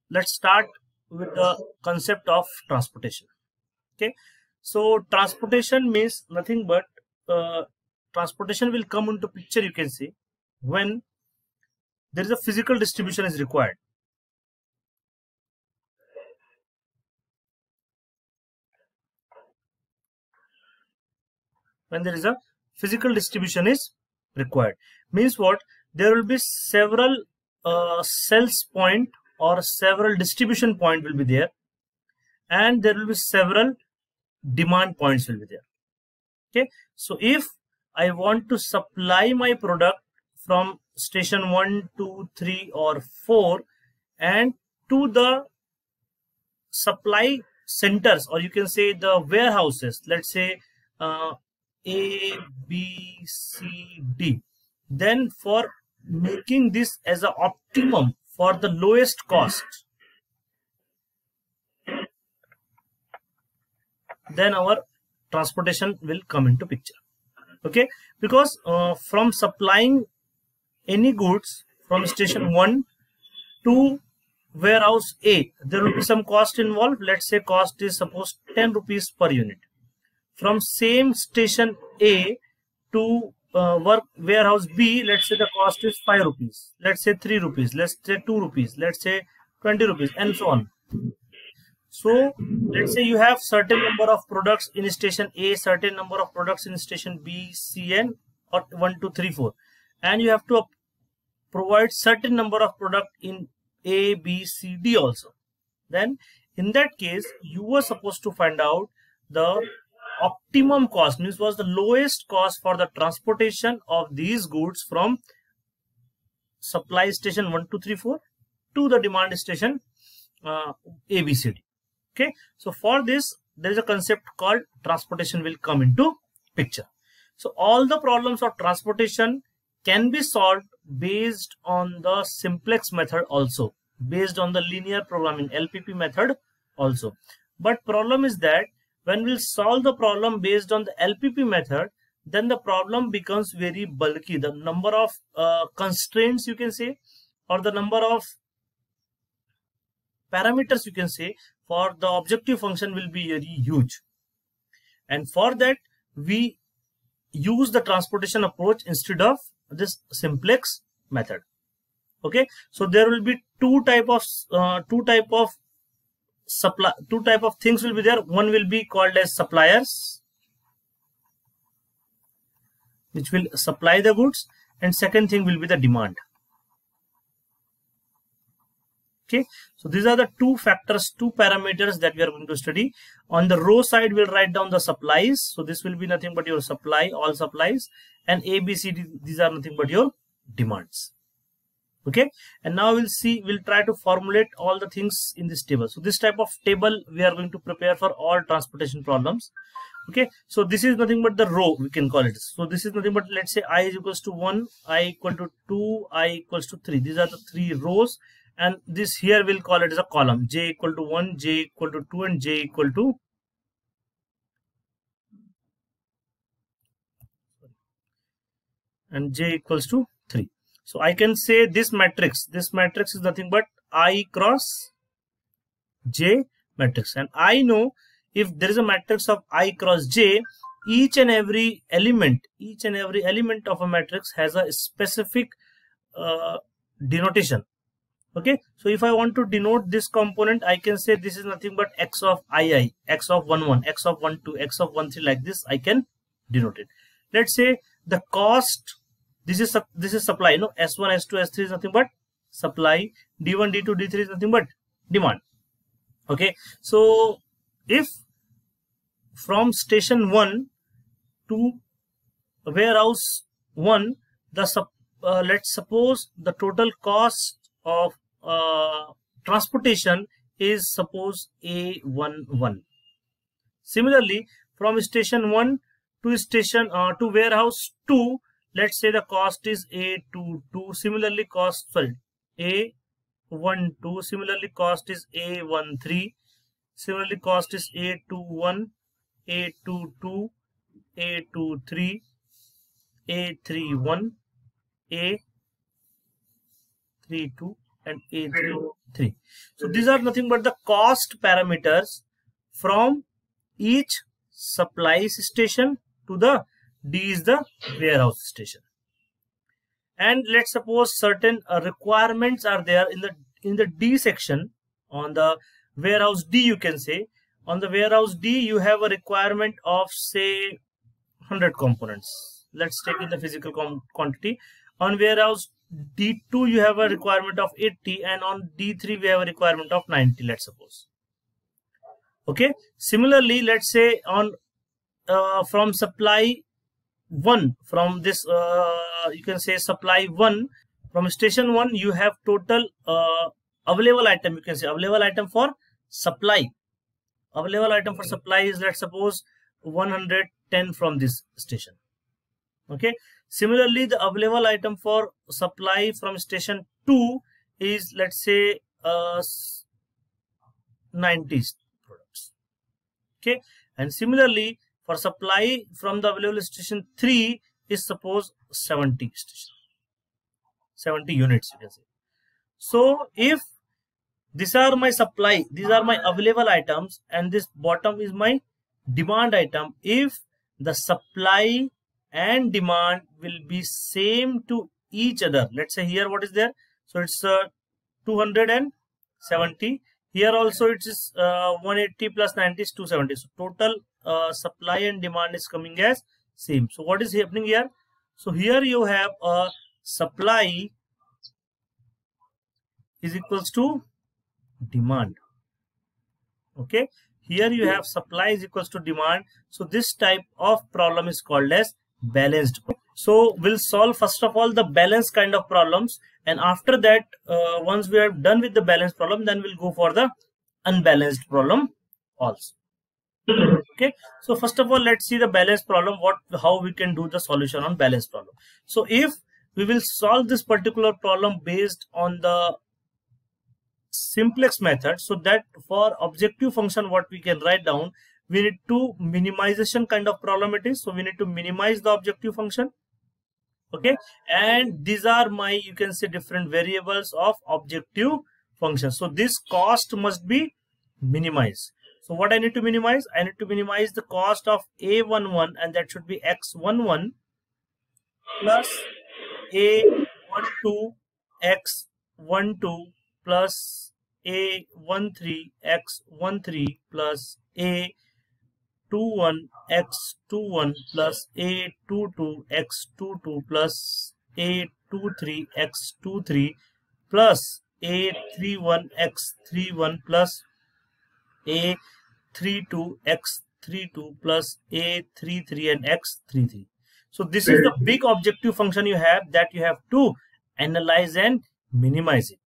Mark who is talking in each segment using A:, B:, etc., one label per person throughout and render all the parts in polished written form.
A: let's start with the concept of transportation. Okay, so transportation means nothing but transportation will come into picture, you can see, when there is a physical distribution is required. When there is a physical distribution is required, means what? There will be several sales point or several distribution point will be there, and there will be several demand points will be there. Okay, so if I want to supply my product from station 1, 2, 3 or 4 and to the supply centers, or you can say the warehouses, let's say A, B, C, D, then for making this as an optimum for the lowest cost, then our transportation will come into picture. Okay, because from supplying any goods from station 1 to warehouse A, there will be some cost involved. Let's say cost is suppose 10 rupees per unit. From same station A to warehouse B, let's say the cost is 5 rupees, let's say 3 rupees, let's say 2 rupees, let's say 20 rupees, and so on. So let's say you have certain number of products in station A, certain number of products in station B, C, and or 1, 2, 3, 4, and you have to provide certain number of product in A, B, C, D also. Then in that case, you were supposed to find out the optimum cost, means was the lowest cost for the transportation of these goods from supply station 1, 2, 3, 4 to the demand station A, B, C, D. Okay, so for this there is a concept called transportation will come into picture. So all the problems of transportation can be solved based on the simplex method also, based on the linear programming LPP method also. But problem is that when we'll solve the problem based on the LPP method, then the problem becomes very bulky. The number of constraints, you can say, or the number of parameters, you can say, for the objective function will be very huge. And for that, we use the transportation approach instead of this simplex method. Okay, so there will be two type of things will be there. One will be called as suppliers, which will supply the goods, and second thing will be the demand. Okay, so these are the two factors, two parameters that we are going to study. On the row side, we'll write down the supplies. So this will be nothing but your supply, all supplies, and A, B, C, D, these are nothing but your demands. Okay, and now we'll try to formulate all the things in this table. So this type of table we are going to prepare for all transportation problems. Okay, so this is nothing but the row, we can call it. So this is nothing but, let's say I is equals to 1, I equal to 2, I equals to 3. These are the three rows, and this here we'll call it as a column. J equal to 1, J equal to 2, and J equal to J equals to 3. So I can say this matrix is nothing but I cross J matrix, and I know if there is a matrix of I cross J, each and every element of a matrix has a specific denotation. Okay, so if I want to denote this component, I can say this is nothing but x of II, x of 1, 1, x of 1, 2, x of 1, 3, like this I can denote it. Let's say the cost, this is supply, no, S1, S2, S3 is nothing but supply, D1, D2, D3 is nothing but demand. Okay, so if from station 1 to warehouse 1, let's suppose the total cost of transportation is suppose A11. Similarly, from station 1 to station to warehouse 2, let's say the cost is A22. Similarly, A12. Similarly, cost is A13. Similarly, cost is A21, A22, A23, A31, A32, and A3 3. So these are nothing but the cost parameters from each supply station to the D is the warehouse station. And let's suppose certain requirements are there in the D section. On the warehouse D, you can say on the warehouse D you have a requirement of say 100 components. Let's take in the physical quantity. On warehouse D2 you have a requirement of 80, and on D3 we have a requirement of 90, let's suppose. Okay, similarly let's say on from supply 1, from this you can say supply 1, from station 1 you have total available item, you can say available item for supply. Available item for supply is, let's suppose, 110 from this station. Okay, similarly the available item for supply from station 2 is, let's say, 90 products. Okay, and similarly for supply from the available station 3 is, suppose, 70 units, you can say. So if these are my supply, these are my available items, and this bottom is my demand item, if the supply and demand will be same to each other, let's say here what is there, so it's 270, here also it is 180 plus 90 is 270, so total supply and demand is coming as same. So what is happening here? So here you have a supply is equals to demand. Okay, here you have supply is equals to demand. So this type of problem is called as balanced. So we'll solve first of all the balanced kind of problems, and after that once we are done with the balanced problem, then we'll go for the unbalanced problem also. Okay, so first of all let's see the balanced problem, how we can do the solution on balanced problem. So if we will solve this particular problem based on the simplex method, so that for objective function what we can write down, we need to minimization kind of problem it is. So we need to minimize the objective function. Okay, and these are my, you can say, different variables of objective function. So this cost must be minimized. So what I need to minimize? I need to minimize the cost of A11, and that should be X11 plus A12 X12 plus A13 X13 plus A21 X21 plus A22 X22 plus A23 X23 plus A31 X31 plus A32 X32 plus A33 and X33. So this is the big objective function you have, that you have to analyze and minimize it.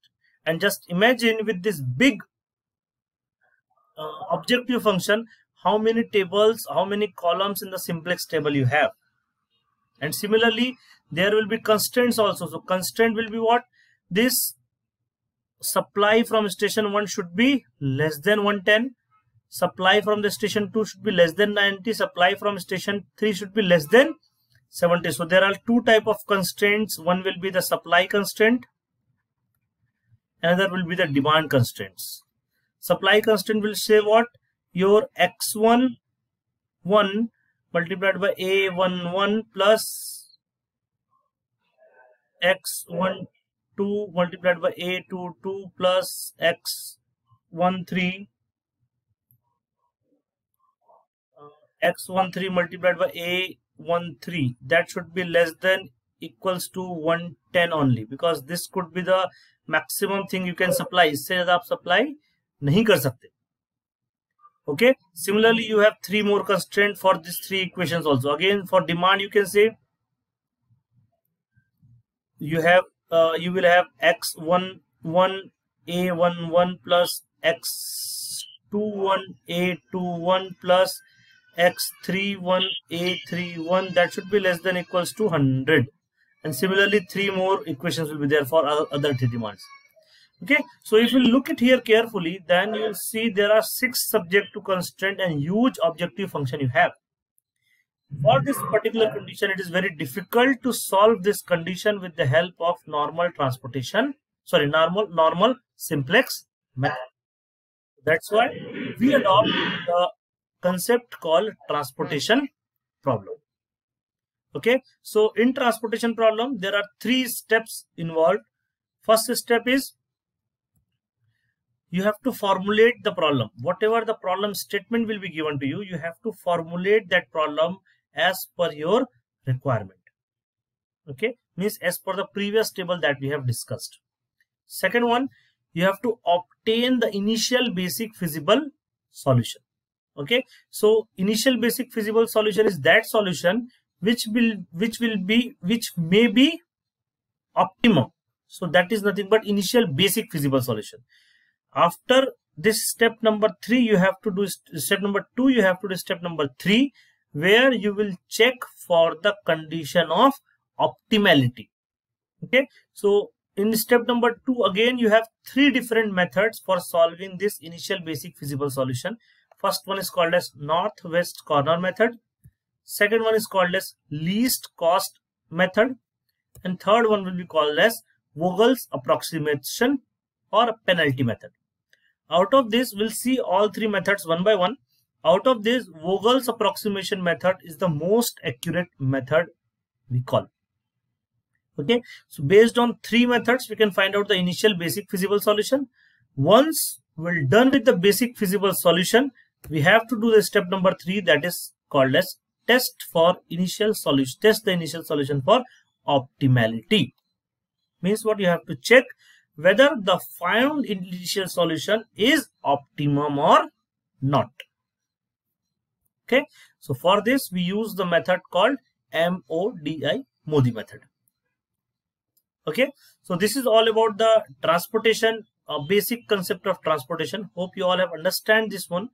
A: And just imagine with this big objective function, how many tables, how many columns in the simplex table you have. And similarly there will be constraints also. So constraint will be what? This supply from station 1 should be less than 110, supply from the station 2 should be less than 90, supply from station 3 should be less than 70. So there are two type of constraints. One will be the supply constraint, another will be the demand constraints. Supply constraint will say what? Your X11 multiplied by A11 plus X12 multiplied by A22 plus X13 multiplied by A13, that should be less than equals to 110 only, because this could be the maximum thing you can supply. इससे ज़्यादा आप supply नहीं कर सकते. Okay, similarly you have three more constraints for these three equations also. Again, for demand you can say you have you will have X11 A11 plus X21 A21 plus X31 A31, that should be less than equals to 100. And similarly three more equations will be there for other three demands. Okay, so if you look at here carefully, then you will see there are 6 subject to constraint and huge objective function you have. For this particular condition, it is very difficult to solve this condition with the help of normal transportation normal simplex method. That's why we adopt the concept called transportation problem. Okay, so in transportation problem, there are 3 steps involved. First step is you have to formulate the problem. Whatever the problem statement will be given to you, you have to formulate that problem as per your requirement. Okay, means as per the previous table that we have discussed. Second one, you have to obtain the initial basic feasible solution. Okay, so initial basic feasible solution is that solution which may be optimum. So that is nothing but initial basic feasible solution. After this step number 3, you have to do step number 2, you have to do step number 3, where you will check for the condition of optimality. Okay, so in step number 2, again you have 3 different methods for solving this initial basic feasible solution. First one is called as northwest corner method. Second one is called as least cost method, and third one will be called as Vogel's approximation or penalty method. Out of this, we'll see all 3 methods one by one. Out of this, Vogel's approximation method is the most accurate method we call. Okay, so based on 3 methods, we can find out the initial basic feasible solution. Once we're done with the basic feasible solution, we have to do the step number 3, that is called as test the initial solution for optimality. Means what, you have to check whether the found initial solution is optimum or not. Okay, so for this we use the method called MODI, Modi method. Okay, so this is all about the transportation, basic concept of transportation. Hope you all have understand this one.